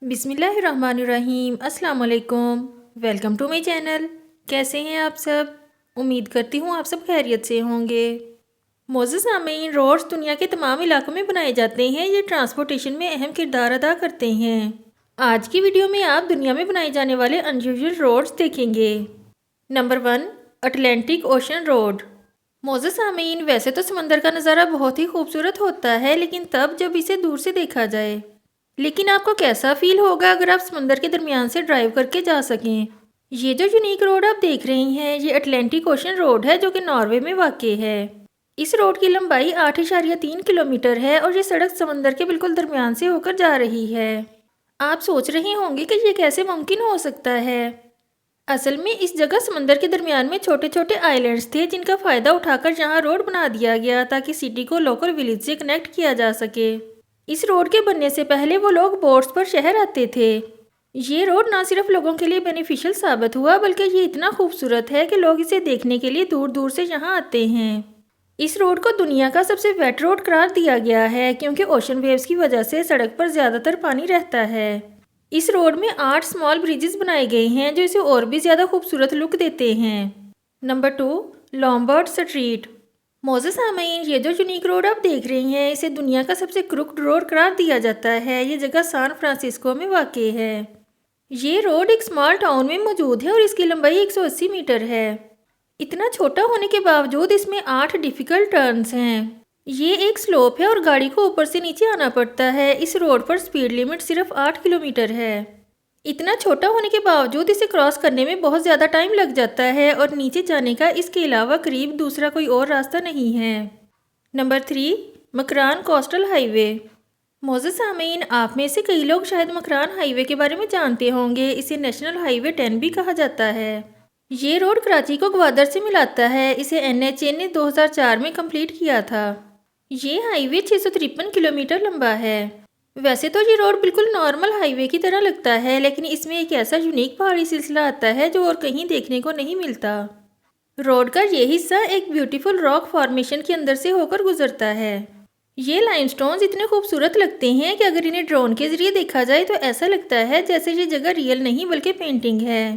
بسم اللہ الرحمن الرحیم۔ السلام علیکم، ویلکم ٹو مائی چینل۔ کیسے ہیں آپ سب؟ امید کرتی ہوں آپ سب خیریت سے ہوں گے۔ معزز سامعین، روڈز دنیا کے تمام علاقوں میں بنائے جاتے ہیں۔ یہ ٹرانسپورٹیشن میں اہم کردار ادا کرتے ہیں۔ آج کی ویڈیو میں آپ دنیا میں بنائے جانے والے انیوژل روڈز دیکھیں گے۔ Number 1، Atlantic ocean road. معزز سامعین، ویسے تو سمندر کا نظارہ بہت ہی خوبصورت ہوتا ہے، لیکن تب جب اسے دور سے دیکھا جائے۔ لیکن آپ کو کیسا فیل ہوگا اگر آپ سمندر کے درمیان سے ڈرائیو کر کے جا سکیں؟ یہ جو یونیک روڈ آپ دیکھ رہی ہیں، یہ اٹلانٹک اوشن روڈ ہے جو کہ ناروے میں واقع ہے۔ اس روڈ کی لمبائی 8.3 کلومیٹر ہے اور یہ سڑک سمندر کے بالکل درمیان سے ہو کر جا رہی ہے۔ آپ سوچ رہے ہوں گے کہ یہ کیسے ممکن ہو سکتا ہے؟ اصل میں اس جگہ سمندر کے درمیان میں چھوٹے چھوٹے آئی لینڈز تھے جن کا فائدہ اٹھا کر یہاں روڈ بنا دیا گیا تاکہ سٹی کو لوکل ولیج سے کنیکٹ کیا جا سکے۔ اس روڈ کے بننے سے پہلے وہ لوگ بوٹس پر شہر آتے تھے۔ یہ روڈ نہ صرف لوگوں کے لیے بینیفیشل ثابت ہوا بلکہ یہ اتنا خوبصورت ہے کہ لوگ اسے دیکھنے کے لیے دور دور سے یہاں آتے ہیں۔ اس روڈ کو دنیا کا سب سے ویٹ روڈ قرار دیا گیا ہے کیونکہ اوشن ویوز کی وجہ سے سڑک پر زیادہ تر پانی رہتا ہے۔ اس روڈ میں 8 اسمال بریجز بنائے گئے ہیں جو اسے اور بھی زیادہ خوبصورت لک دیتے ہیں۔ Number 2، Lombard Street. معزز سامعین، یہ جو یونیک روڈ آپ دیکھ رہی ہیں اسے دنیا کا سب سے کروکڈ روڈ قرار دیا جاتا ہے۔ یہ جگہ سان فرانسسکو میں واقع ہے۔ یہ روڈ ایک اسمال ٹاؤن میں موجود ہے اور اس کی لمبائی 180 میٹر ہے۔ اتنا چھوٹا ہونے کے باوجود اس میں 8 ڈیفیکلٹ ٹرنز ہیں۔ یہ ایک سلوپ ہے اور گاڑی کو اوپر سے نیچے آنا پڑتا ہے۔ اس روڈ پر سپیڈ لیمٹ صرف 8 کلومیٹر ہے۔ اتنا چھوٹا ہونے کے باوجود اسے کراس کرنے میں بہت زیادہ ٹائم لگ جاتا ہے اور نیچے جانے کا اس کے علاوہ قریب دوسرا کوئی اور راستہ نہیں ہے۔ نمبر 3، مکران کوسٹل ہائی وے۔ معزز سامعین، آپ میں سے کئی لوگ شاید مکران ہائی وے کے بارے میں جانتے ہوں گے۔ اسے نیشنل ہائی وے 10 بھی کہا جاتا ہے۔ یہ روڈ کراچی کو گوادر سے ملاتا ہے۔ اسے NHA نے 2004 میں کمپلیٹ کیا تھا۔ یہ ہائی وے 653 کلومیٹر لمبا ہے۔ ویسے تو یہ روڈ بالکل نارمل ہائی وے کی طرح لگتا ہے، لیکن اس میں ایک ایسا یونیک پہاڑی سلسلہ آتا ہے جو اور کہیں دیکھنے کو نہیں ملتا۔ روڈ کا یہ حصہ ایک بیوٹیفل راک فارمیشن کے اندر سے ہو کر گزرتا ہے۔ یہ لائم سٹونز اتنے خوبصورت لگتے ہیں کہ اگر انہیں ڈرون کے ذریعے دیکھا جائے تو ایسا لگتا ہے جیسے یہ جگہ ریئل نہیں بلکہ پینٹنگ ہے۔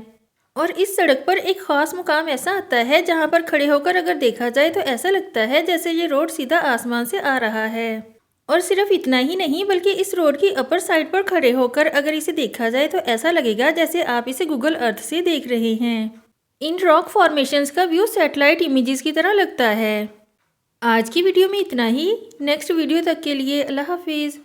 اور اس سڑک پر ایک خاص مقام ایسا آتا ہے جہاں پر کھڑے ہو کر اگر دیکھا جائے تو ایسا لگتا ہے جیسے یہ روڈ سیدھا آسمان سے آ رہا ہے۔ اور صرف اتنا ہی نہیں بلکہ اس روڈ کی اپر سائڈ پر کھڑے ہو کر اگر اسے دیکھا جائے تو ایسا لگے گا جیسے آپ اسے گوگل ارتھ سے دیکھ رہے ہیں۔ ان راک فارمیشنز کا ویو سیٹلائٹ امیجز کی طرح لگتا ہے۔ آج کی ویڈیو میں اتنا ہی۔ نیکسٹ ویڈیو تک کے لیے اللہ حافظ۔